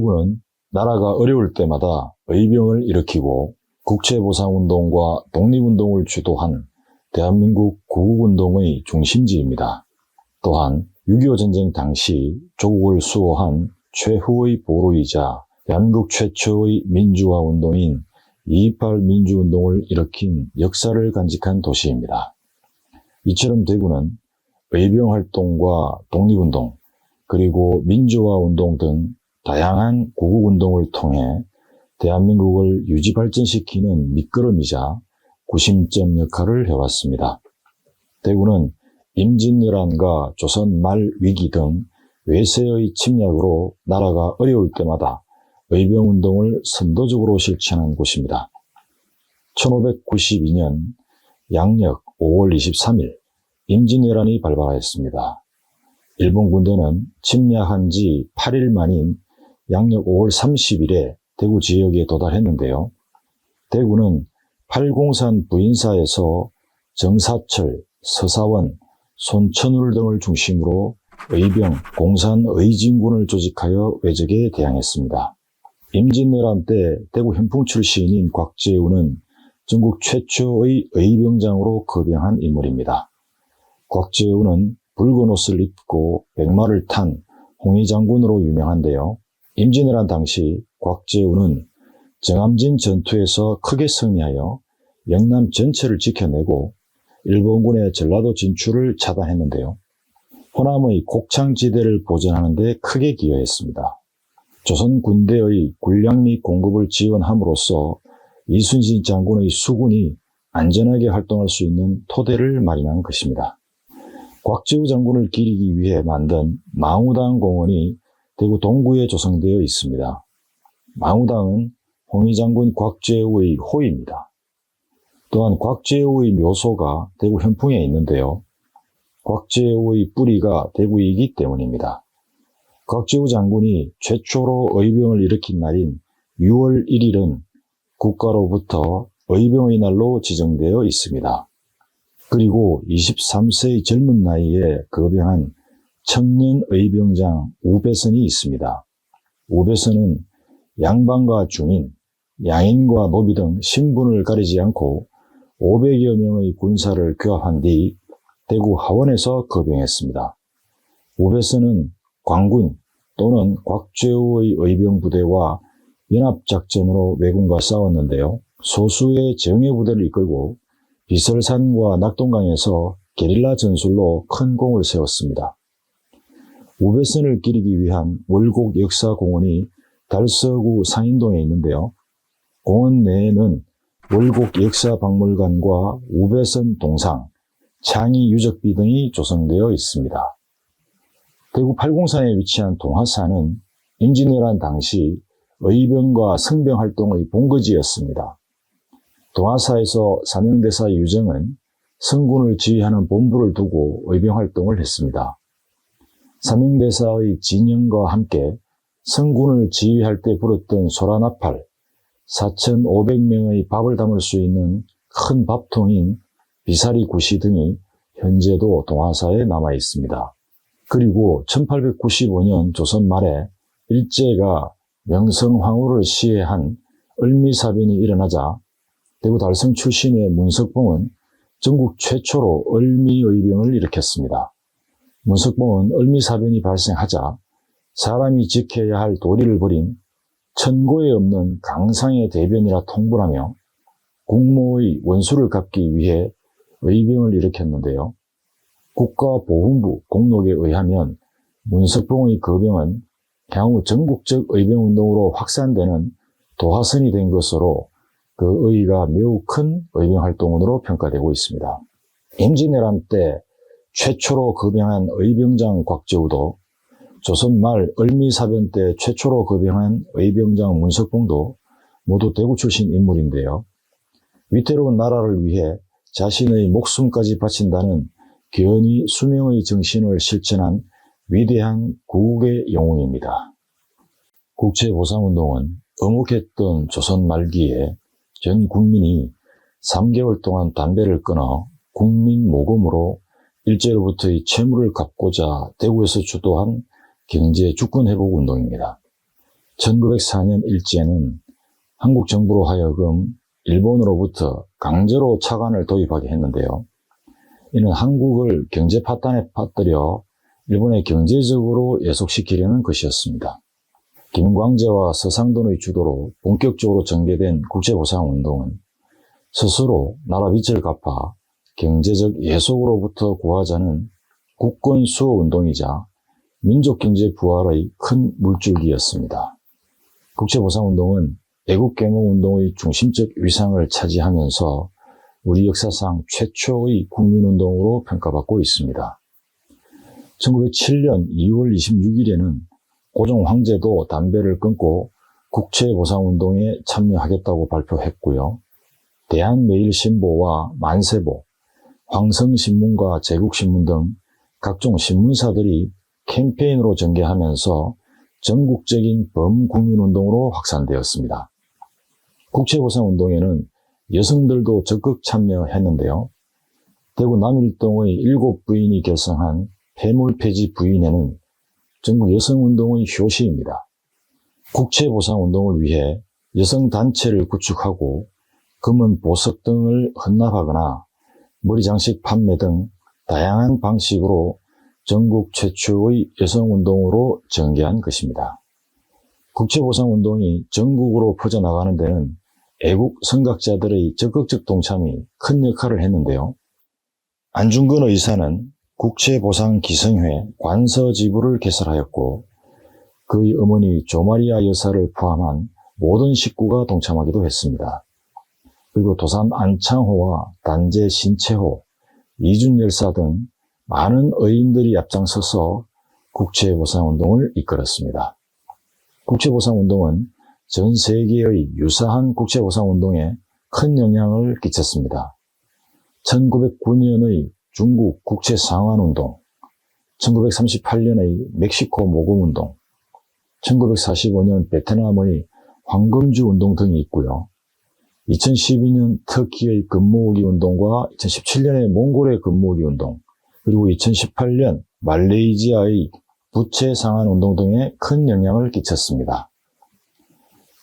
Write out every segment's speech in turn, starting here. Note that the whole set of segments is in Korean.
대구는 나라가 어려울 때마다 의병을 일으키고 국채보상운동과 독립운동을 주도한 대한민국 구국운동의 중심지입니다. 또한 6.25 전쟁 당시 조국을 수호한 최후의 보루이자 대한민국 최초의 민주화운동인 2.28 민주운동을 일으킨 역사를 간직한 도시입니다. 이처럼 대구는 의병활동과 독립운동, 그리고 민주화운동 등 다양한 구국운동을 통해 대한민국을 유지발전시키는 밑거름이자 구심점 역할을 해왔습니다. 대구는 임진왜란과 조선 말 위기 등 외세의 침략으로 나라가 어려울 때마다 의병운동을 선도적으로 실천한 곳입니다. 1592년 양력 5월 23일 임진왜란이 발발하였습니다. 일본 군대는 침략한 지 8일 만인 양력 5월 30일에 대구 지역에 도달했는데요. 대구는 팔공산 부인사에서 정사철, 서사원, 손천울 등을 중심으로 의병, 공산 의진군을 조직하여 외적에 대항했습니다. 임진왜란 때 대구 현풍 출신인 곽재우는 전국 최초의 의병장으로 거병한 인물입니다. 곽재우는 붉은 옷을 입고 백마를 탄 홍의장군으로 유명한데요. 임진왜란 당시 곽재우는 정암진 전투에서 크게 승리하여 영남 전체를 지켜내고 일본군의 전라도 진출을 차단했는데요. 호남의 곡창지대를 보전하는 데 크게 기여했습니다. 조선 군대의 군량 및 공급을 지원함으로써 이순신 장군의 수군이 안전하게 활동할 수 있는 토대를 마련한 것입니다. 곽재우 장군을 기리기 위해 만든 망우당 공원이 대구 동구에 조성되어 있습니다. 망우당은 홍의장군 곽재우의 호입니다. 또한 곽재우의 묘소가 대구 현풍에 있는데요. 곽재우의 뿌리가 대구이기 때문입니다. 곽재우 장군이 최초로 의병을 일으킨 날인 6월 1일은 국가로부터 의병의 날로 지정되어 있습니다. 그리고 23세의 젊은 나이에 거병한 청년 의병장 우배선이 있습니다. 우배선은 양반과 중인, 양인과 노비 등 신분을 가리지 않고 500여 명의 군사를 교합한 뒤 대구 하원에서 거병했습니다. 우배선은 광군 또는 곽재우의 의병부대와 연합작전으로 왜군과 싸웠는데요. 소수의 정예부대를 이끌고 비설산과 낙동강에서 게릴라 전술로 큰 공을 세웠습니다. 우배선을 기리기 위한 월곡 역사공원이 달서구 상인동에 있는데요. 공원 내에는 월곡 역사박물관과 우배선 동상, 창의 유적비 등이 조성되어 있습니다. 대구 팔공산에 위치한 동화사는 임진왜란 당시 의병과 성병 활동의 본거지였습니다. 동화사에서 사명대사 유정은 성군을 지휘하는 본부를 두고 의병 활동을 했습니다. 사명대사의 진영과 함께 성군을 지휘할 때 불었던 소라나팔, 4,500명의 밥을 담을 수 있는 큰 밥통인 비사리 구시 등이 현재도 동화사에 남아 있습니다. 그리고 1895년 조선 말에 일제가 명성황후를 시해한 을미사변이 일어나자 대구 달성 출신의 문석봉은 전국 최초로 을미의병을 일으켰습니다. 문석봉은 을미사변이 발생하자 사람이 지켜야 할 도리를 버린 천고에 없는 강상의 대변이라 통보하며 국모의 원수를 갚기 위해 의병을 일으켰는데요. 국가보훈부 공록에 의하면 문석봉의 거병은 향후 전국적 의병운동으로 확산되는 도화선이 된 것으로 그 의의가 매우 큰 의병활동으로 평가되고 있습니다. 임진왜란 때 최초로 거병한 의병장 곽재우도 조선 말 을미사변 때 최초로 거병한 의병장 문석봉도 모두 대구 출신 인물인데요. 위태로운 나라를 위해 자신의 목숨까지 바친다는 견이 수명의 정신을 실천한 위대한 구국의 영웅입니다. 국채보상운동은 엄혹했던 조선 말기에 전 국민이 3개월 동안 담배를 끊어 국민 모금으로 일제로부터의 채무를 갚고자 대구에서 주도한 경제 주권 회복 운동입니다. 1904년 일제는 한국 정부로 하여금 일본으로부터 강제로 차관을 도입하게 했는데요. 이는 한국을 경제 파탄에 빠뜨려 일본에 경제적으로 예속시키려는 것이었습니다. 김광재와 서상돈의 주도로 본격적으로 전개된 국제보상운동은 스스로 나라 빚을 갚아 경제적 예속으로부터 구하자는 국권 수호 운동이자 민족경제 부활의 큰 물줄기였습니다. 국제보상운동은 애국개몽운동의 중심적 위상을 차지하면서 우리 역사상 최초의 국민운동으로 평가받고 있습니다. 1907년 2월 26일에는 고종 황제도 담배를 끊고 국제보상운동에 참여하겠다고 발표했고요. 대한매일신보와 만세보, 황성신문과 제국신문 등 각종 신문사들이 캠페인으로 전개하면서 전국적인 범국민운동으로 확산되었습니다. 국제보상운동에는 여성들도 적극 참여했는데요. 대구 남일동의 7부인이 결성한 폐물폐지 부인회는 전국 여성운동의 효시입니다. 국제보상운동을 위해 여성단체를 구축하고 금은 보석 등을 헌납하거나 머리장식 판매 등 다양한 방식으로 전국 최초의 여성운동으로 전개한 것입니다. 국제보상운동이 전국으로 퍼져나가는 데는 애국 선각자들의 적극적 동참이 큰 역할을 했는데요. 안중근 의사는 국제보상기성회 관서지부를 개설하였고 그의 어머니 조마리아 여사를 포함한 모든 식구가 동참하기도 했습니다. 그리고 도산 안창호와 단재 신채호, 이준열사 등 많은 의인들이 앞장서서 국제보상운동을 이끌었습니다. 국제보상운동은 전 세계의 유사한 국제보상운동에 큰 영향을 끼쳤습니다. 1909년의 중국 국제상환운동, 1938년의 멕시코 모금운동, 1945년 베트남의 황금주 운동 등이 있고요. 2012년 터키의 금모으기 운동과 2017년의 몽골의 금모으기 운동, 그리고 2018년 말레이시아의 부채 상환 운동 등에 큰 영향을 끼쳤습니다.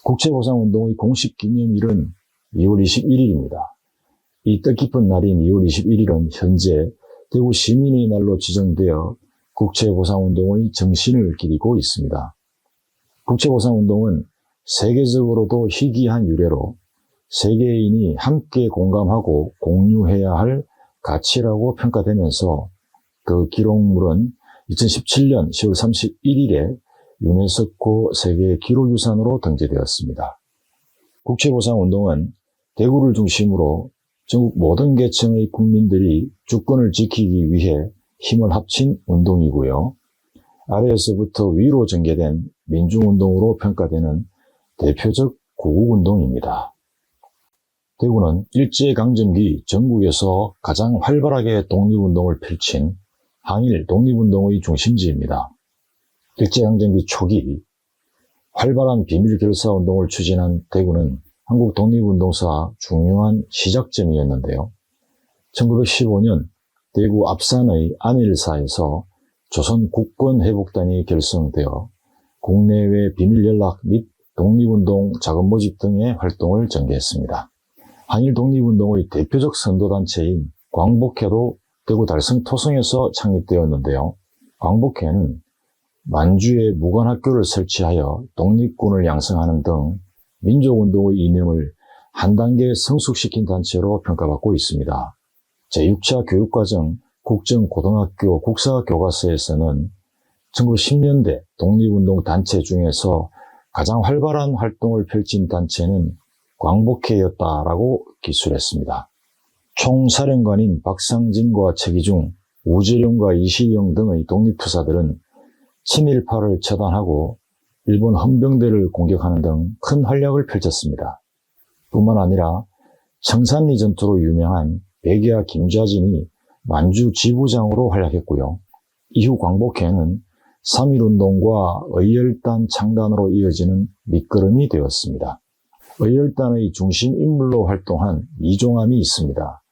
국제보상운동의 공식 기념일은 2월 21일입니다. 이 뜻깊은 날인 2월 21일은 현재 대구 시민의 날로 지정되어 국제보상운동의 정신을 기리고 있습니다. 국제보상운동은 세계적으로도 희귀한 유래로 세계인이 함께 공감하고 공유해야 할 가치라고 평가되면서 그 기록물은 2017년 10월 31일에 유네스코 세계 기록유산으로 등재되었습니다. 국제보상운동은 대구를 중심으로 전국 모든 계층의 국민들이 주권을 지키기 위해 힘을 합친 운동이고요. 아래에서부터 위로 전개된 민중운동으로 평가되는 대표적 구국운동입니다. 대구는 일제강점기 전국에서 가장 활발하게 독립운동을 펼친 항일 독립운동의 중심지입니다. 일제강점기 초기 활발한 비밀결사운동을 추진한 대구는 한국 독립운동사 중요한 시작점이었는데요. 1915년 대구 압산의 안일사에서 조선 국권회복단이 결성되어 국내외 비밀연락 및 독립운동 자금 모집 등의 활동을 전개했습니다. 항일 독립운동의 대표적 선도단체인 광복회도 대구 달성 토성에서 창립되었는데요. 광복회는 만주에 무관학교를 설치하여 독립군을 양성하는 등 민족운동의 이념을 한 단계 성숙시킨 단체로 평가받고 있습니다. 제6차 교육과정 국정고등학교 국사교과서에서는 1910년대 독립운동 단체 중에서 가장 활발한 활동을 펼친 단체는 광복회였다라고 기술했습니다. 총사령관인 박상진과 최기중, 우재룡과 이시영 등의 독립투사들은 친일파를 처단하고 일본 헌병대를 공격하는 등 큰 활약을 펼쳤습니다. 뿐만 아니라 청산리 전투로 유명한 백야 김좌진이 만주 지부장으로 활약했고요. 이후 광복회는 3.1운동과 의열단 창단으로 이어지는 밑거름이 되었습니다. 의열단의 중심 인물로 활동한 이종함이 있습니다.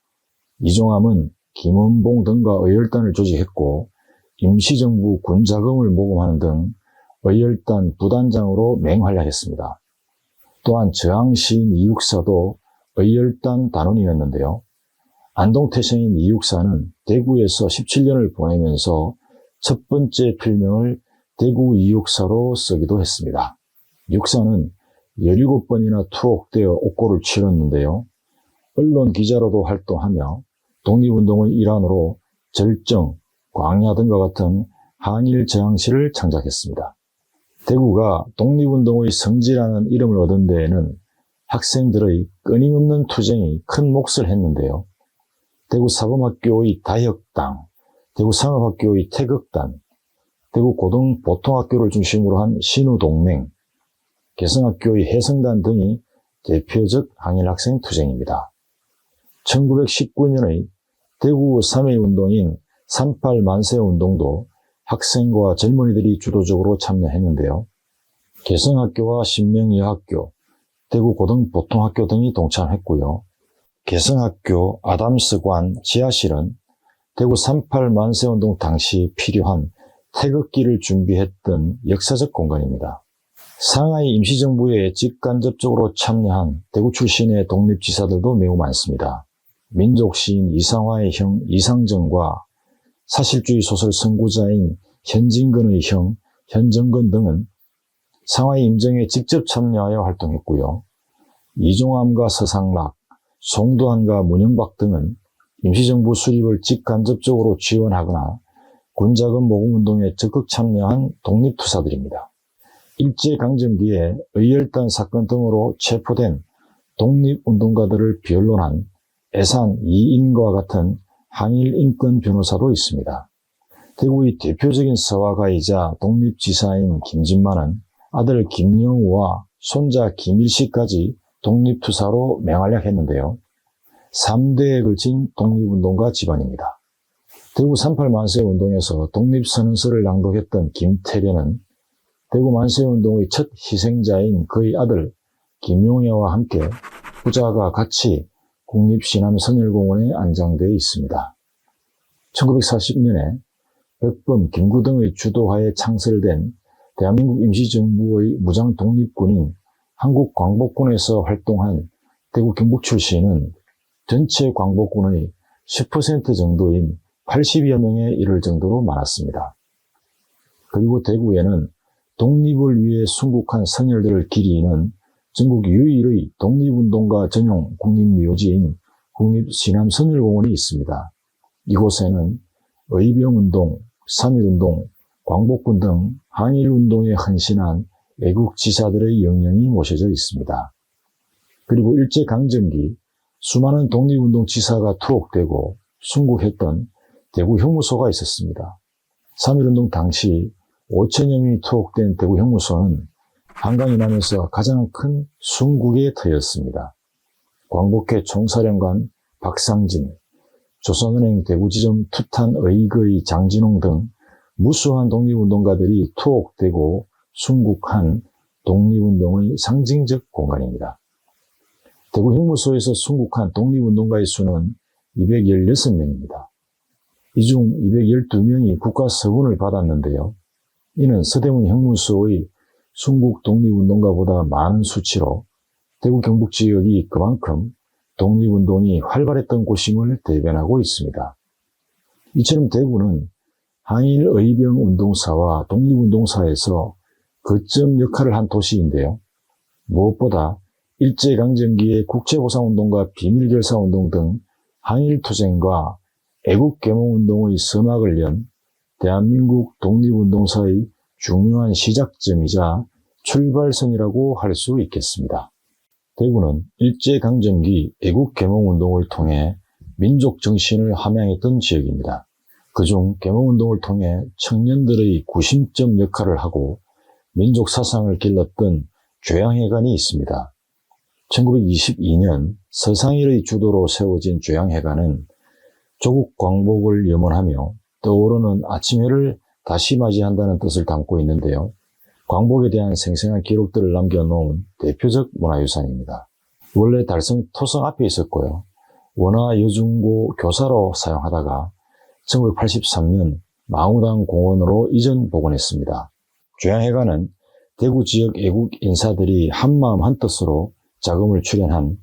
이종함은 김원봉 등과 의열단을 조직했고 임시정부 군자금을 모금하는 등 의열단 부단장으로 맹활약했습니다. 또한 저항시인 이육사도 의열단 단원이었는데요. 안동태생인 이육사는 대구에서 17년을 보내면서 첫 번째 필명을 대구 이육사로 쓰기도 했습니다. 육사는 17번이나 투옥되어 옥고를 치렀는데요. 언론 기자로도 활동하며 독립운동의 일환으로 절정, 광야 등과 같은 한일 저항시를 창작했습니다. 대구가 독립운동의 성지라는 이름을 얻은 데에는 학생들의 끊임없는 투쟁이 큰 몫을 했는데요. 대구 사범학교의 다혁당, 대구 상업학교의 태극단, 대구 고등보통학교를 중심으로 한 신우동맹, 개성학교의 해성단 등이 대표적 항일학생 투쟁입니다. 1919년의 대구 3.1운동인 38 만세운동도 학생과 젊은이들이 주도적으로 참여했는데요. 개성학교와 신명여학교, 대구 고등보통학교 등이 동참했고요. 개성학교 아담스관 지하실은 대구 38 만세운동 당시 필요한 태극기를 준비했던 역사적 공간입니다. 상하이 임시정부에 직간접적으로 참여한 대구 출신의 독립지사들도 매우 많습니다. 민족시인 이상화의 형 이상정과 사실주의 소설 선구자인 현진건의 형 현정건 등은 상하이 임정에 직접 참여하여 활동했고요. 이종암과 서상락, 송두환과 문영박 등은 임시정부 수립을 직간접적으로 지원하거나 군자금 모금운동에 적극 참여한 독립투사들입니다. 일제강점기에 의열단 사건 등으로 체포된 독립운동가들을 변론한 애산 이인과 같은 항일 인권 변호사도 있습니다. 대구의 대표적인 서화가이자 독립지사인 김진만은 아들 김영우와 손자 김일식까지 독립투사로 맹활약했는데요. 3대에 걸친 독립운동가 집안입니다. 대구 38 만세운동에서 독립선언서를 낭독했던 김태련은 대구 만세운동의 첫 희생자인 그의 아들 김용애와 함께 후자가 같이 국립시남선열공원에 안장되어 있습니다. 1940년에 백범, 김구 등의 주도하에 창설된 대한민국 임시정부의 무장독립군인 한국광복군에서 활동한 대구 경북 출신은 전체 광복군의 10% 정도인 80여 명에 이를 정도로 많았습니다. 그리고 대구에는 독립을 위해 순국한 선열들을 기리는 전국 유일의 독립운동가 전용 국립묘지인 국립시남선열공원이 있습니다. 이곳에는 의병운동, 3.1운동, 광복군 등 항일운동에 헌신한 애국지사들의 영령이 모셔져 있습니다. 그리고 일제강점기 수많은 독립운동 지사가 투옥되고 순국했던 대구 형무소가 있었습니다. 3.1운동 당시 5천여 명이 투옥된 대구 형무소는 한강 이남에서 가장 큰 순국의 터였습니다. 광복회 총사령관 박상진, 조선은행 대구지점 투탄 의거의 장진홍 등 무수한 독립운동가들이 투옥되고 순국한 독립운동의 상징적 공간입니다. 대구 형무소에서 순국한 독립운동가의 수는 216명입니다. 이 중 212명이 국가서훈을 받았는데요. 이는 서대문 형무소의 순국 독립운동가보다 많은 수치로 대구 경북 지역이 그만큼 독립운동이 활발했던 곳임을 대변하고 있습니다. 이처럼 대구는 항일 의병운동사와 독립운동사에서 거점 역할을 한 도시인데요. 무엇보다 일제강점기의 국제보상운동과 비밀결사운동 등 항일투쟁과 애국개몽운동의 서막을 연 대한민국 독립운동사의 중요한 시작점이자 출발선이라고 할 수 있겠습니다. 대구는 일제강점기 애국개몽운동을 통해 민족정신을 함양했던 지역입니다. 그중 개몽운동을 통해 청년들의 구심점 역할을 하고 민족사상을 길렀던 죄양회관이 있습니다. 1922년 서상일의 주도로 세워진 죄양회관은 조국 광복을 염원하며 떠오르는 아침해를 다시 맞이한다는 뜻을 담고 있는데요. 광복에 대한 생생한 기록들을 남겨놓은 대표적 문화유산입니다. 원래 달성 토성 앞에 있었고요. 원화여중고 교사로 사용하다가 1983년 망우당 공원으로 이전 복원했습니다. 조양회관은 대구 지역 애국 인사들이 한마음 한뜻으로 자금을 출연한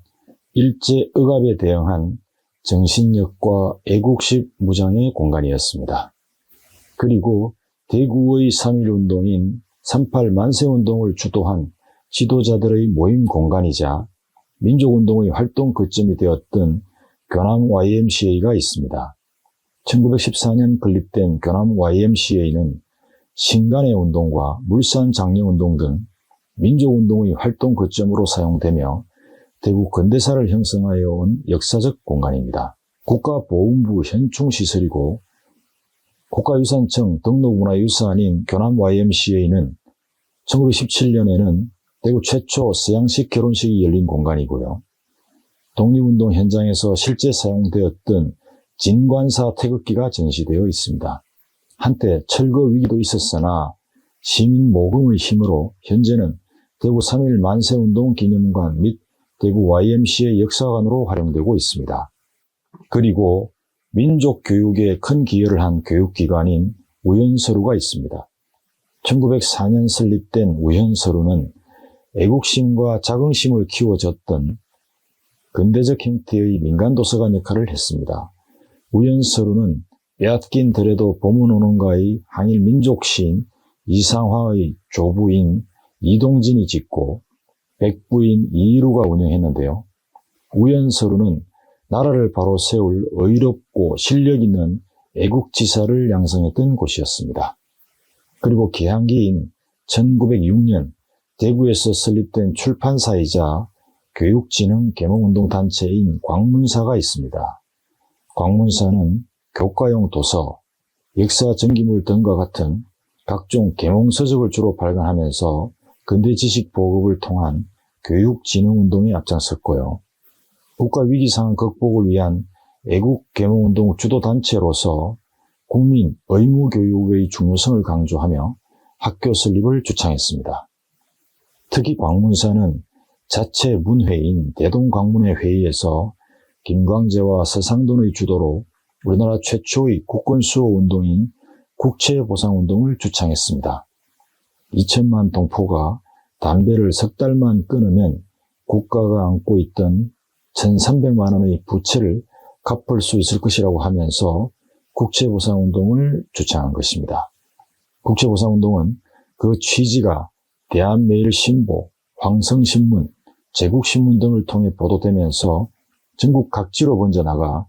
일제억압에 대응한 정신력과 애국식 무장의 공간이었습니다. 그리고 대구의 3.1운동인 38 만세운동을 주도한 지도자들의 모임 공간이자 민족운동의 활동 거점이 되었던 교남 YMCA가 있습니다. 1914년 건립된 교남 YMCA는 신간의 운동과 물산 장려운동 등 민족운동의 활동 거점으로 사용되며 대구 근대사를 형성하여 온 역사적 공간입니다. 국가보훈부 현충시설이고 국가유산청 등록문화유산인 교남 YMCA는 1917년에는 대구 최초 서양식 결혼식이 열린 공간이고요. 독립운동 현장에서 실제 사용되었던 진관사 태극기가 전시되어 있습니다. 한때 철거 위기도 있었으나 시민 모금의 힘으로 현재는 대구 3.1 만세운동 기념관 및 대구 YMCA 역사관으로 활용되고 있습니다. 그리고 민족교육에 큰 기여를 한 교육기관인 우연서루가 있습니다. 1904년 설립된 우연서루는 애국심과 자긍심을 키워줬던 근대적 형태의 민간도서관 역할을 했습니다. 우연서루는 빼앗긴 들에도 봄은 오는가의 항일 민족시인 이상화의 조부인 이동진이 짓고 백부인 이희루가 운영했는데요. 우연서루는 나라를 바로 세울 의롭고 실력 있는 애국지사를 양성했던 곳이었습니다. 그리고 개항기인 1906년 대구에서 설립된 출판사이자 교육진흥 계몽운동단체인 광문사가 있습니다. 광문사는 교과용 도서, 역사 전기물 등과 같은 각종 계몽서적을 주로 발간하면서 근대 지식 보급을 통한 교육진흥운동에 앞장섰고요. 국가위기상황 극복을 위한 애국계몽운동 주도단체로서 국민 의무교육의 중요성을 강조하며 학교 설립을 주창했습니다. 특히 광문사는 자체 문회인 대동광문회 회의에서 김광재와 서상돈의 주도로 우리나라 최초의 국권수호운동인 국채보상운동을 주창했습니다. 2천만 동포가 담배를 석 달만 끊으면 국가가 안고 있던 1,300만 원의 부채를 갚을 수 있을 것이라고 하면서 국채보상운동을 주창한 것입니다. 국채보상운동은 그 취지가 대한매일신보, 황성신문, 제국신문 등을 통해 보도되면서 전국 각지로 번져나가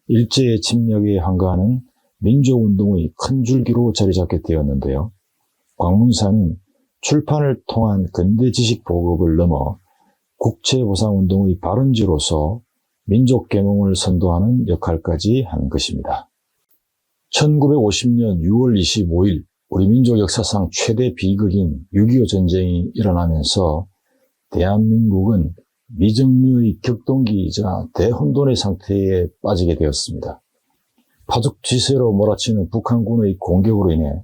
일제의 침략에 항거하는 민족운동의 큰 줄기로 자리잡게 되었는데요. 광문사는 출판을 통한 근대 지식 보급을 넘어 국채보상운동의 발원지로서 민족계몽을 선도하는 역할까지 한 것입니다. 1950년 6월 25일 우리 민족 역사상 최대 비극인 6.25 전쟁이 일어나면서 대한민국은 미정류의 격동기이자 대혼돈의 상태에 빠지게 되었습니다. 파죽지세로 몰아치는 북한군의 공격으로 인해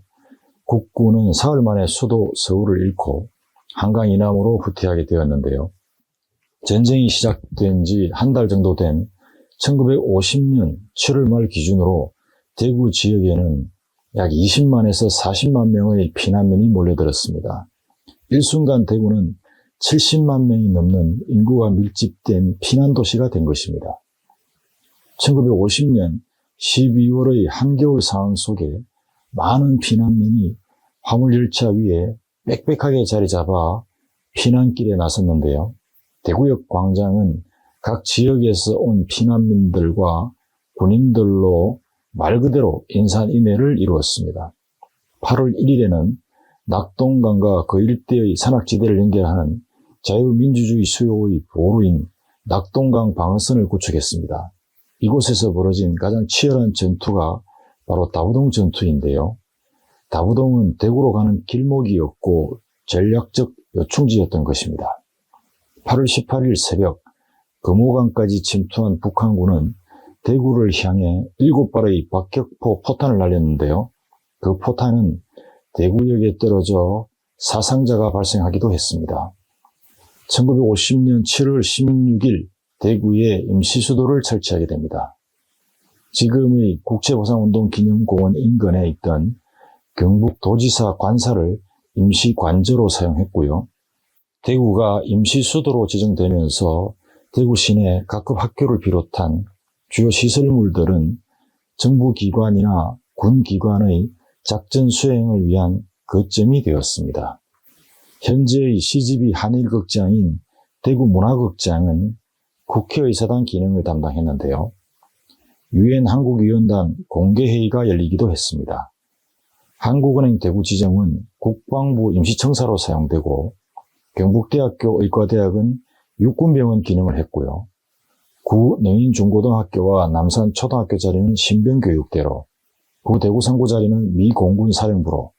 국군은 사흘 만에 수도 서울을 잃고 한강 이남으로 후퇴하게 되었는데요. 전쟁이 시작된 지 한 달 정도 된 1950년 7월 말 기준으로 대구 지역에는 약 20만에서 40만 명의 피난민이 몰려들었습니다. 일순간 대구는 70만 명이 넘는 인구가 밀집된 피난도시가 된 것입니다. 1950년 12월의 한겨울 상황 속에 많은 피난민이 화물열차 위에 빽빽하게 자리 잡아 피난길에 나섰는데요. 대구역 광장은 각 지역에서 온 피난민들과 군인들로 말 그대로 인산인해를 이루었습니다. 8월 1일에는 낙동강과 그 일대의 산악지대를 연결하는 자유민주주의 수요의 보루인 낙동강 방어선을 구축했습니다. 이곳에서 벌어진 가장 치열한 전투가 바로 다부동 전투인데요. 다부동은 대구로 가는 길목이었고 전략적 요충지였던 것입니다. 8월 18일 새벽 금호강까지 침투한 북한군은 대구를 향해 7발의 박격포 포탄을 날렸는데요. 그 포탄은 대구역에 떨어져 사상자가 발생하기도 했습니다. 1950년 7월 16일 대구에 임시수도를 설치하게 됩니다. 지금의 국채보상운동 기념공원 인근에 있던 경북도지사 관사를 임시 관저로 사용했고요. 대구가 임시 수도로 지정되면서 대구 시내 각급 학교를 비롯한 주요 시설물들은 정부 기관이나 군 기관의 작전 수행을 위한 거점이 되었습니다. 현재의 CGV 한일극장인 대구문화극장은 국회의사당 기능을 담당했는데요. 유엔 한국위원단 공개회의가 열리기도 했습니다. 한국은행 대구지점은 국방부 임시청사로 사용되고 경북대학교 의과대학은 육군병원 기능을 했고요. 구 능인중고등학교와 남산초등학교 자리는 신병교육대로, 구 대구상구 자리는 미 공군사령부로,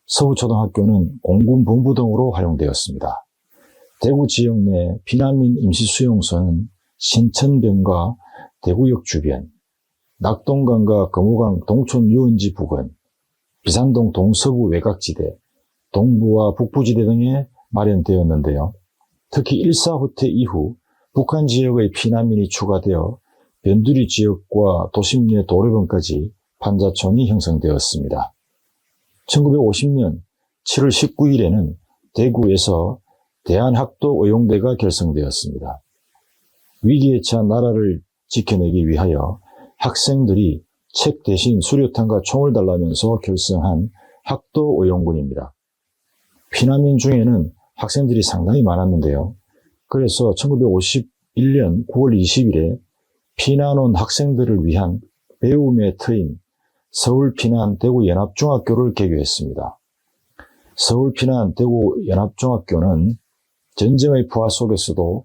서구초등학교는 공군본부 등으로 활용되었습니다. 대구 지역 내 피난민 임시수용소는 신천병과 대구역 주변, 낙동강과 금호강 동촌 유원지 부근, 비산동 동서부 외곽지대, 동부와 북부지대 등에 마련되었는데요. 특히 1사 후퇴 이후 북한 지역의 피난민이 추가되어 변두리 지역과 도심 내 도로변까지 판자촌이 형성되었습니다. 1950년 7월 19일에는 대구에서 대한학도의용대가 결성되었습니다. 위기에 처한 나라를 지켜내기 위하여 학생들이 책 대신 수류탄과 총을 달라면서 결성한 학도의용군입니다. 피난민 중에는 학생들이 상당히 많았는데요. 그래서 1951년 9월 20일에 피난 온 학생들을 위한 배움의 터인 서울피난 대구연합중학교를 개교했습니다. 서울피난 대구연합중학교는 전쟁의 부하 속에서도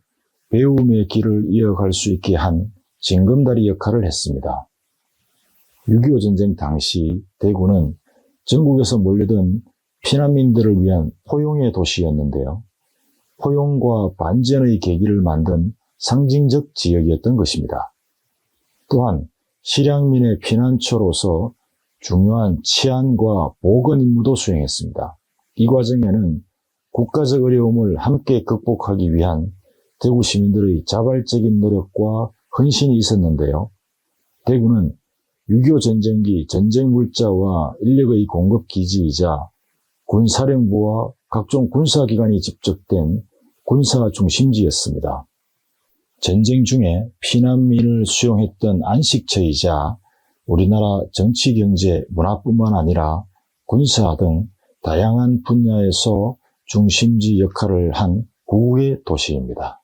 배움의 길을 이어갈 수 있게 한 징검다리 역할을 했습니다. 6.25 전쟁 당시 대구는 전국에서 몰려든 피난민들을 위한 포용의 도시였는데요. 포용과 반전의 계기를 만든 상징적 지역이었던 것입니다. 또한 실향민의 피난처로서 중요한 치안과 보건 임무도 수행했습니다. 이 과정에는 국가적 어려움을 함께 극복하기 위한 대구 시민들의 자발적인 노력과 헌신이 있었는데요. 대구는 6.25 전쟁기 전쟁 물자와 인력의 공급 기지이자 군사령부와 각종 군사기관이 집적된 군사 중심지였습니다. 전쟁 중에 피난민을 수용했던 안식처이자 우리나라 정치, 경제, 문화뿐만 아니라 군사 등 다양한 분야에서 중심지 역할을 한 구국의 도시입니다.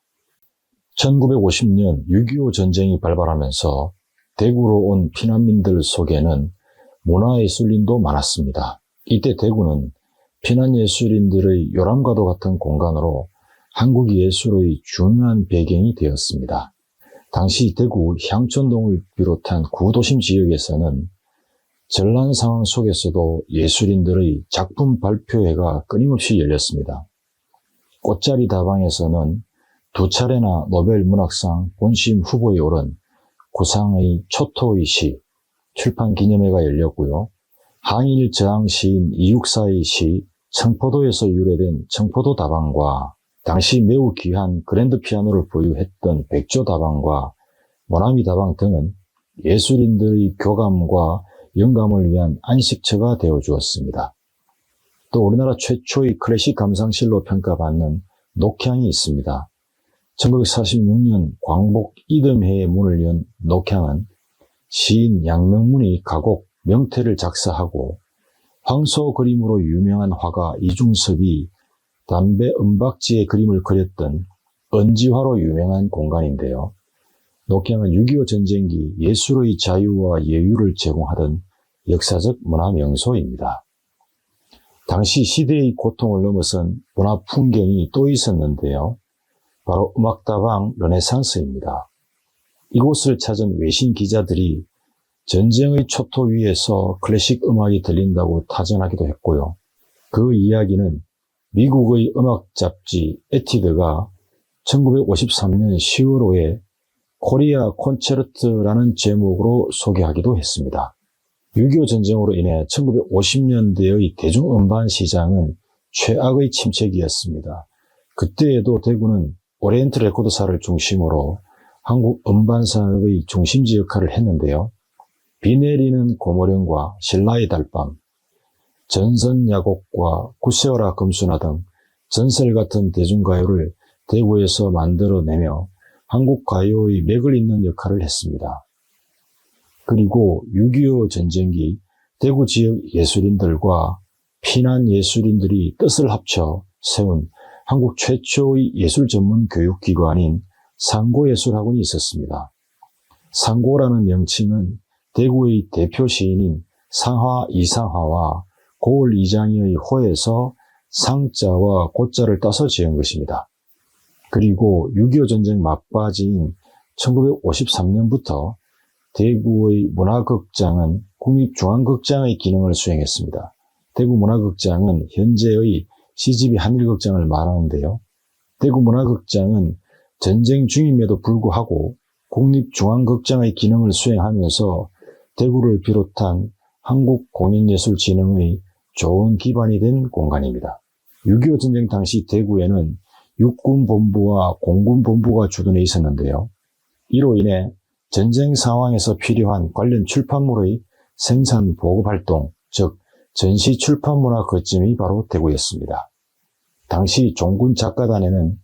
1950년 6.25 전쟁이 발발하면서 대구로 온 피난민들 속에는 문화예술인도 많았습니다. 이때 대구는 피난예술인들의 요람과도 같은 공간으로 한국 예술의 중요한 배경이 되었습니다. 당시 대구 향촌동을 비롯한 구도심 지역에서는 전란 상황 속에서도 예술인들의 작품 발표회가 끊임없이 열렸습니다. 꽃자리 다방에서는 2차례나 노벨 문학상 본심 후보에 오른 구상의 초토의 시 출판 기념회가 열렸고요. 항일 저항 시인 이육사의 시 청포도에서 유래된 청포도 다방과 당시 매우 귀한 그랜드 피아노를 보유했던 백조 다방과 모나미 다방 등은 예술인들의 교감과 영감을 위한 안식처가 되어주었습니다. 또 우리나라 최초의 클래식 감상실로 평가받는 녹향이 있습니다. 1946년 광복 이듬해에 문을 연 녹향은 시인 양명문이 가곡 명태를 작사하고 황소 그림으로 유명한 화가 이중섭이 담배 은박지에 그림을 그렸던 은지화로 유명한 공간인데요. 녹향은 6.25 전쟁기 예술의 자유와 예유를 제공하던 역사적 문화명소입니다. 당시 시대의 고통을 넘어선 문화 풍경이 또 있었는데요. 바로 음악다방 르네상스입니다. 이곳을 찾은 외신 기자들이 전쟁의 초토 위에서 클래식 음악이 들린다고 타전하기도 했고요. 그 이야기는 미국의 음악 잡지 에티드가 1953년 10월호에 코리아 콘체르트라는 제목으로 소개하기도 했습니다. 6.25 전쟁으로 인해 1950년대의 대중음반 시장은 최악의 침체기였습니다. 그때에도 대구는 오리엔트 레코드사를 중심으로 한국 음반 산업의 중심지 역할을 했는데요. 비 내리는 고모령과 신라의 달밤, 전선야곡과 구세어라 금수나 등 전설 같은 대중가요를 대구에서 만들어내며 한국 가요의 맥을 잇는 역할을 했습니다. 그리고 6.25 전쟁기 대구 지역 예술인들과 피난 예술인들이 뜻을 합쳐 세운 한국 최초의 예술 전문 교육기관인 상고예술학원이 있었습니다. 상고라는 명칭은 대구의 대표 시인인 상화 이상화와 고을 이장희의 호에서 상자와 고자를 따서 지은 것입니다. 그리고 6.25 전쟁 막바지인 1953년부터 대구의 문화극장은 국립중앙극장의 기능을 수행했습니다. 대구 문화극장은 현재의 CGV 한일극장을 말하는데요. 대구 문화극장은 전쟁 중임에도 불구하고 국립중앙극장의 기능을 수행하면서 대구를 비롯한 한국공연예술진흥의 좋은 기반이 된 공간입니다. 6.25 전쟁 당시 대구에는 육군본부와 공군본부가 주둔해 있었는데요. 이로 인해 전쟁 상황에서 필요한 관련 출판물의 생산 보급 활동, 즉 전시 출판 문화 거점이 바로 대구였습니다. 당시 종군 작가단에는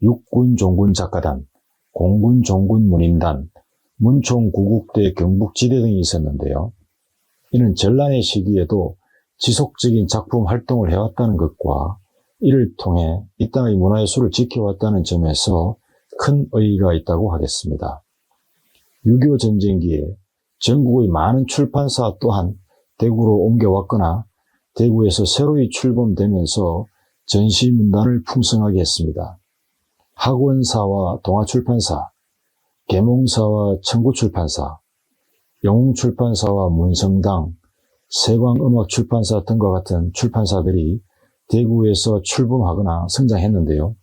육군 종군 작가단, 공군 종군 문인단, 문총 구국대 경북지대 등이 있었는데요. 이는 전란의 시기에도 지속적인 작품 활동을 해왔다는 것과 이를 통해 이 땅의 문화예술을 지켜왔다는 점에서 큰 의의가 있다고 하겠습니다. 6.25 전쟁기에 전국의 많은 출판사 또한 대구로 옮겨왔거나 대구에서 새로이 출범되면서 전시문단을 풍성하게 했습니다. 학원사와 동아출판사, 계몽사와 청구출판사, 영웅출판사와 문성당, 세광음악출판사 등과 같은 출판사들이 대구에서 출범하거나 성장했는데요.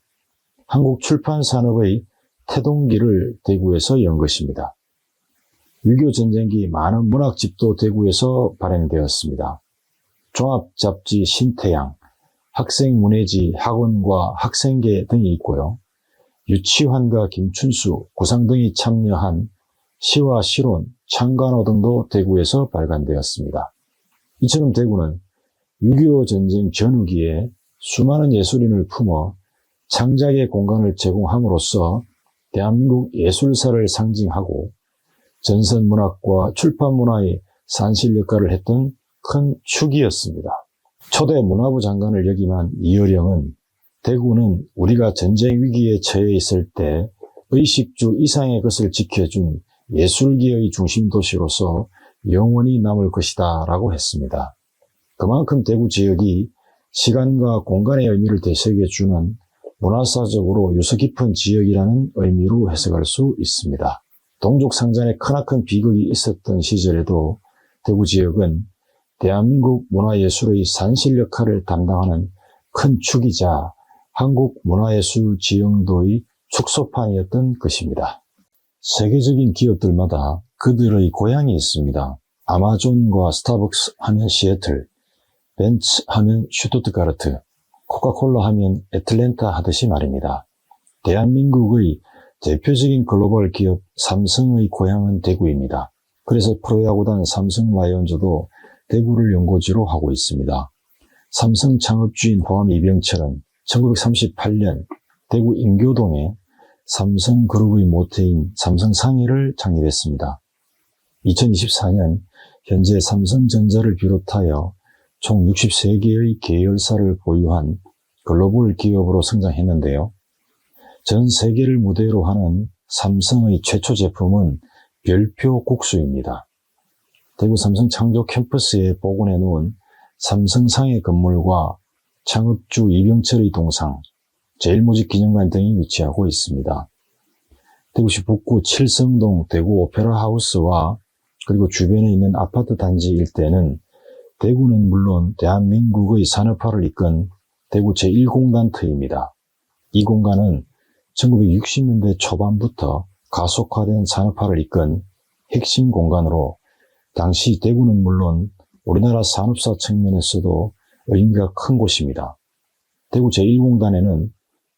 한국 출판산업의 태동기를 대구에서 연 것입니다. 6.25 전쟁기 많은 문학집도 대구에서 발행되었습니다. 종합잡지 신태양, 학생문예지 학원과 학생계 등이 있고요. 유치환과 김춘수, 구상 등이 참여한 시와 시론, 창간호 등도 대구에서 발간되었습니다. 이처럼 대구는 6.25 전쟁 전후기에 수많은 예술인을 품어 창작의 공간을 제공함으로써 대한민국 예술사를 상징하고 전선문학과 출판문화의 산실 역할을 했던 큰 축이었습니다. 초대 문화부 장관을 역임한 이어령은 대구는 우리가 전쟁 위기에 처해 있을 때 의식주 이상의 것을 지켜준 예술계의 중심 도시로서 영원히 남을 것이다 라고 했습니다. 그만큼 대구 지역이 시간과 공간의 의미를 되새겨주는 문화사적으로 유서 깊은 지역이라는 의미로 해석할 수 있습니다. 동족상잔의 크나큰 비극이 있었던 시절에도 대구 지역은 대한민국 문화예술의 산실 역할을 담당하는 큰 축이자 한국 문화예술 지형도의 축소판이었던 것입니다. 세계적인 기업들마다 그들의 고향이 있습니다. 아마존과 스타벅스 하면 시애틀, 벤츠 하면 슈투트가르트, 코카콜라 하면 애틀랜타 하듯이 말입니다. 대한민국의 대표적인 글로벌 기업 삼성의 고향은 대구입니다. 그래서 프로야구단 삼성 라이온즈도 대구를 연고지로 하고 있습니다. 삼성 창업주인 호암 이병철은 1938년 대구 인교동에 삼성그룹의 모태인 삼성상해를 창립했습니다. 2024년 현재 삼성전자를 비롯하여 총 63개의 계열사를 보유한 글로벌 기업으로 성장했는데요. 전 세계를 무대로 하는 삼성의 최초 제품은 별표 국수입니다. 대구 삼성 창조 캠퍼스에 복원해 놓은 삼성상해 건물과 창업주 이병철의 동상, 제일모직 기념관 등이 위치하고 있습니다. 대구시 북구 칠성동 대구 오페라 하우스와 그리고 주변에 있는 아파트 단지 일대는 대구는 물론 대한민국의 산업화를 이끈 대구 제1공단터입니다. 이 공간은 1960년대 초반부터 가속화된 산업화를 이끈 핵심 공간으로 당시 대구는 물론 우리나라 산업사 측면에서도 의미가 큰 곳입니다. 대구 제1공단에는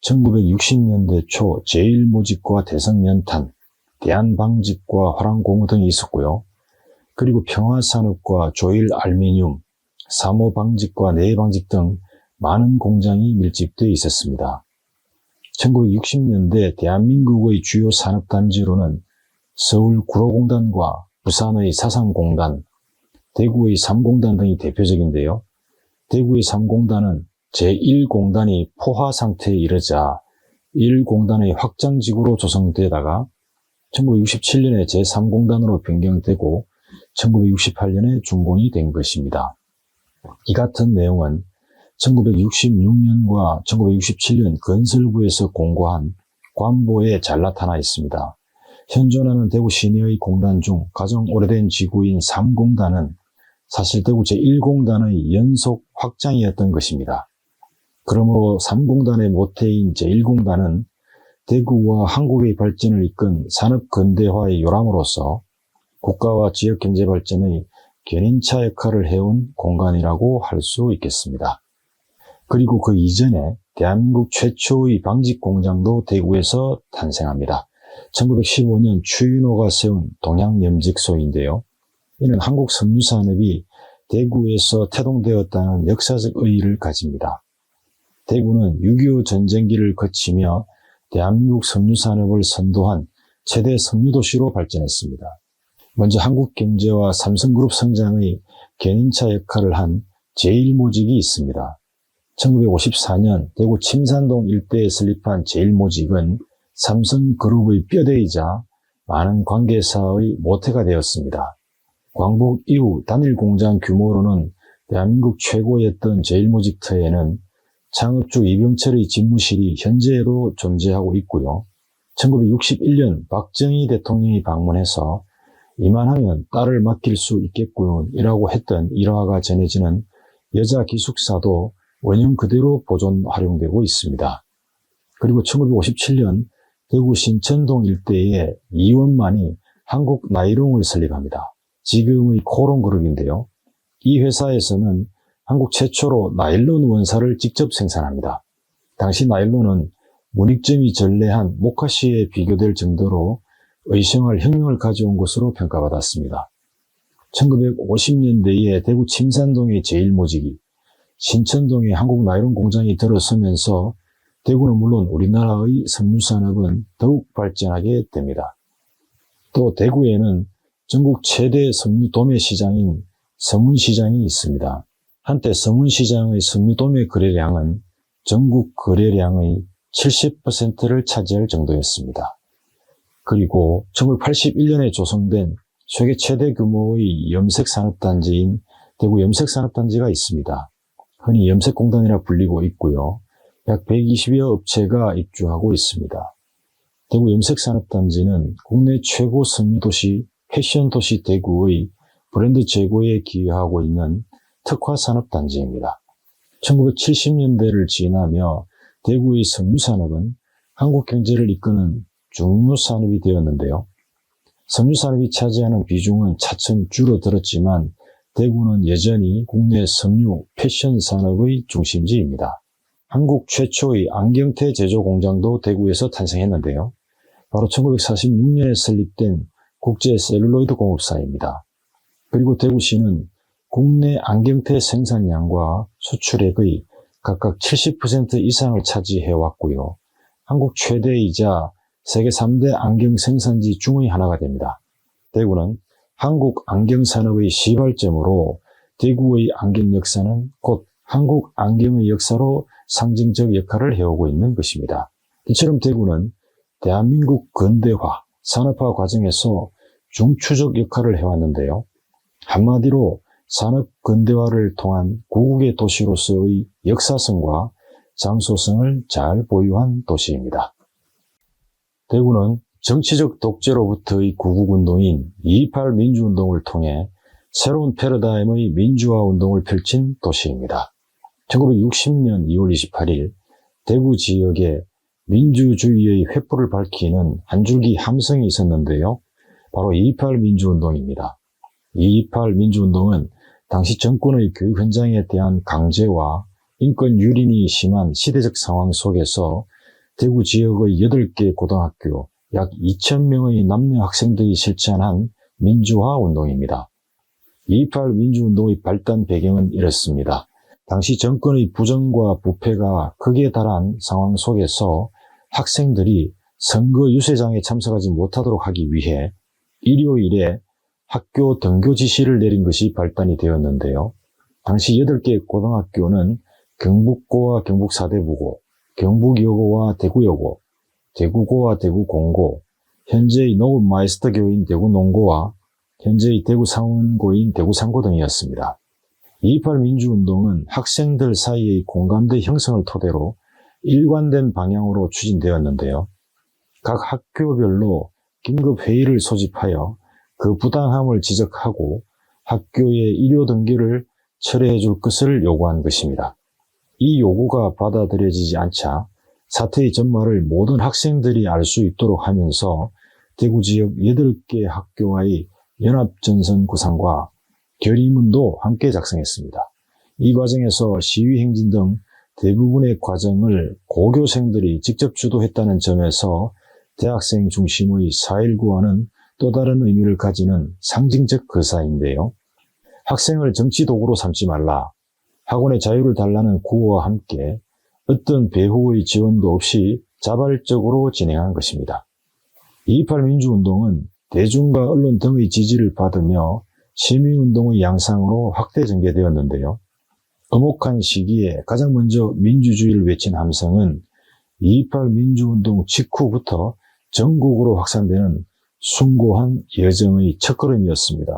1960년대 초 제1모직과 대성연탄, 대한방직과 화랑고무 등이 있었고요. 그리고 평화산업과 조일알미늄, 사모방직과 내방직 등 많은 공장이 밀집되어 있었습니다. 1960년대 대한민국의 주요 산업단지로는 서울 구로공단과 부산의 사상공단, 대구의 삼공단 등이 대표적인데요. 대구의 삼공단은 제1공단이 포화 상태에 이르자 1공단의 확장지구로 조성되다가 1967년에 제3공단으로 변경되고 1968년에 준공이 된 것입니다. 이 같은 내용은 1966년과 1967년 건설부에서 공고한 관보에 잘 나타나 있습니다. 현존하는 대구 시내의 공단 중 가장 오래된 지구인 3공단은 사실 대구 제1공단의 연속 확장이었던 것입니다. 그러므로 3공단의 모태인 제1공단은 대구와 한국의 발전을 이끈 산업 근대화의 요람으로서 국가와 지역 경제 발전의 견인차 역할을 해온 공간이라고 할 수 있겠습니다. 그리고 그 이전에 대한민국 최초의 방직 공장도 대구에서 탄생합니다. 1915년 추인호가 세운 동양염직소인데요. 이는 한국 섬유산업이 대구에서 태동되었다는 역사적 의의를 가집니다. 대구는 6.25 전쟁기를 거치며 대한민국 섬유산업을 선도한 최대 섬유도시로 발전했습니다. 먼저 한국경제와 삼성그룹 성장의 견인차 역할을 한 제1모직이 있습니다. 1954년 대구 침산동 일대에 설립한 제1모직은 삼성그룹의 뼈대이자 많은 관계사의 모태가 되었습니다. 광복 이후 단일 공장 규모로는 대한민국 최고였던 제1모직터에는 창업주 이병철의 집무실이 현재로 존재하고 있고요. 1961년 박정희 대통령이 방문해서 이만하면 딸을 맡길 수 있겠군이라고 했던 일화가 전해지는 여자 기숙사도 원형 그대로 보존 활용되고 있습니다. 그리고 1957년 대구 신천동 일대에 이원만이 한국 나이롱을 설립합니다. 지금의 코롱그룹인데요. 이 회사에서는 한국 최초로 나일론 원사를 직접 생산합니다. 당시 나일론은 문익점이 전래한 모카시에 비교될 정도로 의생활 혁명을 가져온 것으로 평가받았습니다. 1950년대에 대구 침산동의 제1모직이 신천동의 한국 나일론 공장이 들어서면서 대구는 물론 우리나라의 섬유산업은 더욱 발전하게 됩니다. 또 대구에는 전국 최대 섬유 도매 시장인 서문시장이 있습니다. 한때 서문시장의 섬유 도매 거래량은 전국 거래량의 70%를 차지할 정도였습니다. 그리고 1981년에 조성된 세계 최대 규모의 염색산업단지인 대구 염색산업단지가 있습니다. 흔히 염색공단이라 불리고 있고요. 약 120여 업체가 입주하고 있습니다. 대구 염색산업단지는 국내 최고 섬유도시, 패션도시 대구의 브랜드 제고에 기여하고 있는 특화산업단지입니다. 1970년대를 지나며 대구의 섬유산업은 한국 경제를 이끄는 중요 산업이 되었는데요. 섬유산업이 차지하는 비중은 차츰 줄어들었지만 대구는 여전히 국내 섬유 패션 산업의 중심지입니다. 한국 최초의 안경테 제조 공장도 대구에서 탄생했는데요. 바로 1946년에 설립된 국제셀룰로이드 공업사입니다. 그리고 대구시는 국내 안경테 생산량과 수출액의 각각 70% 이상을 차지해왔고요. 한국 최대이자 세계 3대 안경 생산지 중의 하나가 됩니다. 대구는 한국 안경산업의 시발점으로 대구의 안경 역사는 곧 한국 안경의 역사로 상징적 역할을 해오고 있는 것입니다. 이처럼 대구는 대한민국 근대화, 산업화 과정에서 중추적 역할을 해왔는데요. 한마디로 산업 근대화를 통한 구국의 도시로서의 역사성과 장소성을 잘 보유한 도시입니다. 대구는 정치적 독재로부터의 구국운동인 2.28 민주운동을 통해 새로운 패러다임의 민주화운동을 펼친 도시입니다. 1960년 2월 28일 대구 지역에 민주주의의 횃불을 밝히는 한 줄기 함성이 있었는데요. 바로 2.28 민주운동입니다. 2.28 민주운동은 당시 정권의 교육 현장에 대한 강제와 인권 유린이 심한 시대적 상황 속에서 대구 지역의 8개 고등학교 약 2,000명의 남녀 학생들이 실천한 민주화 운동입니다. 2.28 민주운동의 발단 배경은 이렇습니다. 당시 정권의 부정과 부패가 극에 달한 상황 속에서 학생들이 선거 유세장에 참석하지 못하도록 하기 위해 일요일에 학교 등교 지시를 내린 것이 발단이 되었는데요. 당시 8개 고등학교는 경북고와 경북사대부고, 경북여고와 대구여고, 대구고와 대구공고, 현재의 농업마이스터교인 대구농고와 현재의 대구상원고인 대구상고 등이었습니다. 2.28 민주운동은 학생들 사이의 공감대 형성을 토대로 일관된 방향으로 추진되었는데요. 각 학교별로 긴급회의를 소집하여 그 부당함을 지적하고 학교의 일요 등교를 철회해 줄 것을 요구한 것입니다. 이 요구가 받아들여지지 않자 사태의 전말을 모든 학생들이 알 수 있도록 하면서 대구 지역 8개 학교와의 연합전선 구상과 결의문도 함께 작성했습니다. 이 과정에서 시위 행진 등 대부분의 과정을 고교생들이 직접 주도했다는 점에서 대학생 중심의 4.19와는 또 다른 의미를 가지는 상징적 거사인데요. 학생을 정치 도구로 삼지 말라, 학원의 자유를 달라는 구호와 함께 어떤 배후의 지원도 없이 자발적으로 진행한 것입니다. 2.28 민주운동은 대중과 언론 등의 지지를 받으며 시민운동의 양상으로 확대 전개되었는데요. 엄혹한 시기에 가장 먼저 민주주의를 외친 함성은 2.28 민주운동 직후부터 전국으로 확산되는 숭고한 여정의 첫걸음이었습니다.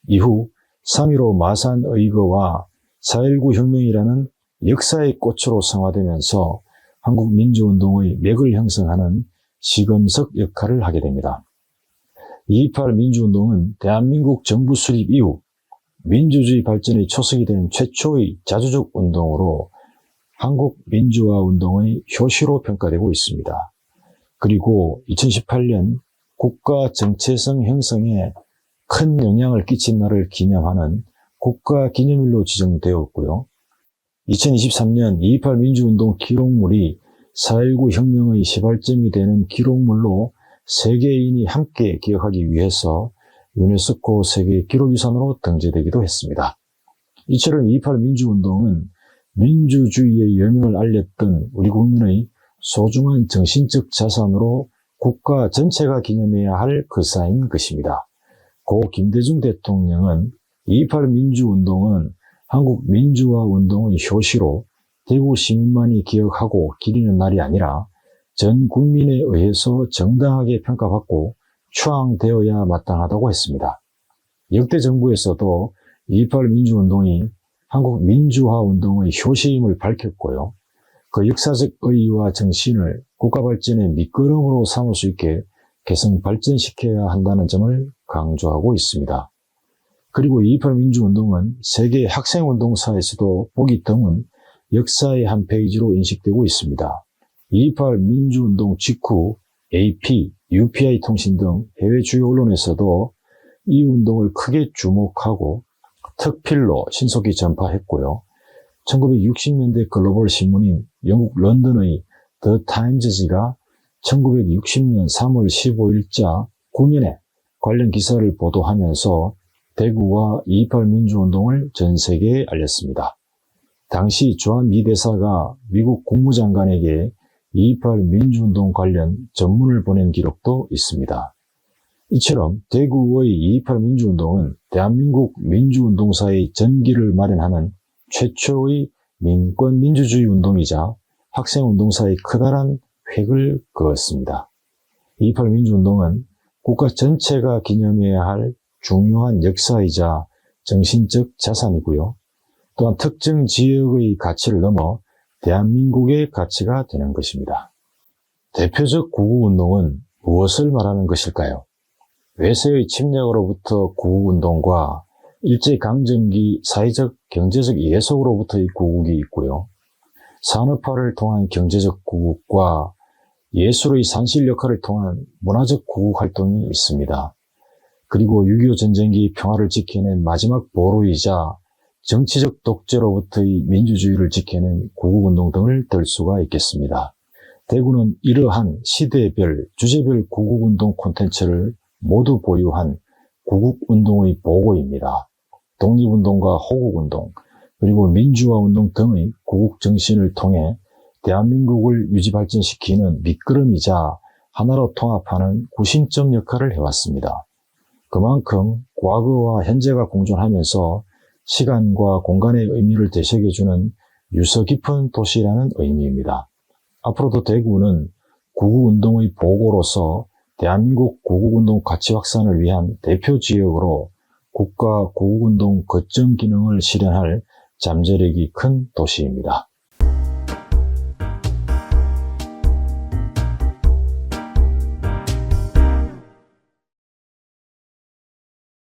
이후 3.15 마산의거와 4.19 혁명이라는 역사의 꽃으로 성화되면서 한국 민주운동의 맥을 형성하는 시금석 역할을 하게 됩니다. 2.28 민주운동은 대한민국 정부 수립 이후 민주주의 발전의 초석이 된 최초의 자주적 운동으로 한국 민주화 운동의 효시로 평가되고 있습니다. 그리고 2018년 국가 정체성 형성에 큰 영향을 끼친 날을 기념하는 국가기념일로 지정되었고요. 2023년 2.28 민주운동 기록물이 4.19 혁명의 시발점이 되는 기록물로 세계인이 함께 기억하기 위해서 유네스코 세계 기록유산으로 등재되기도 했습니다. 이처럼 2.28 민주운동은 민주주의의 여명을 알렸던 우리 국민의 소중한 정신적 자산으로 국가 전체가 기념해야 할 거사인 것입니다. 고 김대중 대통령은 2.28 민주운동은 한국 민주화 운동의 효시로 대구 시민만이 기억하고 기리는 날이 아니라 전 국민에 의해서 정당하게 평가받고 추앙되어야 마땅하다고 했습니다. 역대 정부에서도 2.28 민주운동이 한국 민주화 운동의 효시임을 밝혔고요. 그 역사적 의의와 정신을 국가 발전의 밑거름으로 삼을 수 있게 개성 발전시켜야 한다는 점을 강조하고 있습니다. 그리고 2.28 민주운동은 세계 학생운동사에서도 보기 드문 역사의 한 페이지로 인식되고 있습니다. 2.28 민주운동 직후 AP, UPI 통신 등 해외 주요 언론에서도 이 운동을 크게 주목하고 특필로 신속히 전파했고요. 1960년대 글로벌 신문인 영국 런던의 더 타임즈지가 1960년 3월 15일자 국면에 관련 기사를 보도하면서 대구와 2.28 민주운동을 전 세계에 알렸습니다. 당시 조한 미 대사가 미국 국무장관에게 2.28 민주운동 관련 전문을 보낸 기록도 있습니다. 이처럼 대구의 2.28 민주운동은 대한민국 민주운동사의 전기를 마련하는 최초의 민권 민주주의 운동이자 학생운동사의 커다란 획을 그었습니다. 2.28 민주운동은 국가 전체가 기념해야 할 중요한 역사이자 정신적 자산이고요. 또한 특정 지역의 가치를 넘어 대한민국의 가치가 되는 것입니다. 대표적 구국운동은 무엇을 말하는 것일까요? 외세의 침략으로부터 구국운동과 일제강점기 사회적, 경제적 예속으로부터의 구국이 있고요. 산업화를 통한 경제적 구국과 예술의 산실 역할을 통한 문화적 구국 활동이 있습니다. 그리고 6.25 전쟁기 평화를 지켜낸 마지막 보루이자 정치적 독재로부터의 민주주의를 지켜낸 구국운동 등을 들 수가 있겠습니다. 대구는 이러한 시대별, 주제별 구국운동 콘텐츠를 모두 보유한 구국운동의 보고입니다. 독립운동과 호국운동, 그리고 민주화운동 등의 구국정신을 통해 대한민국을 유지발전시키는 밑거름이자 하나로 통합하는 구심점 역할을 해왔습니다. 그만큼 과거와 현재가 공존하면서 시간과 공간의 의미를 되새겨주는 유서 깊은 도시라는 의미입니다. 앞으로도 대구는 구국운동의 보고로서 대한민국 구국운동 가치 확산을 위한 대표 지역으로 국가 구국운동 거점 기능을 실현할 잠재력이 큰 도시입니다.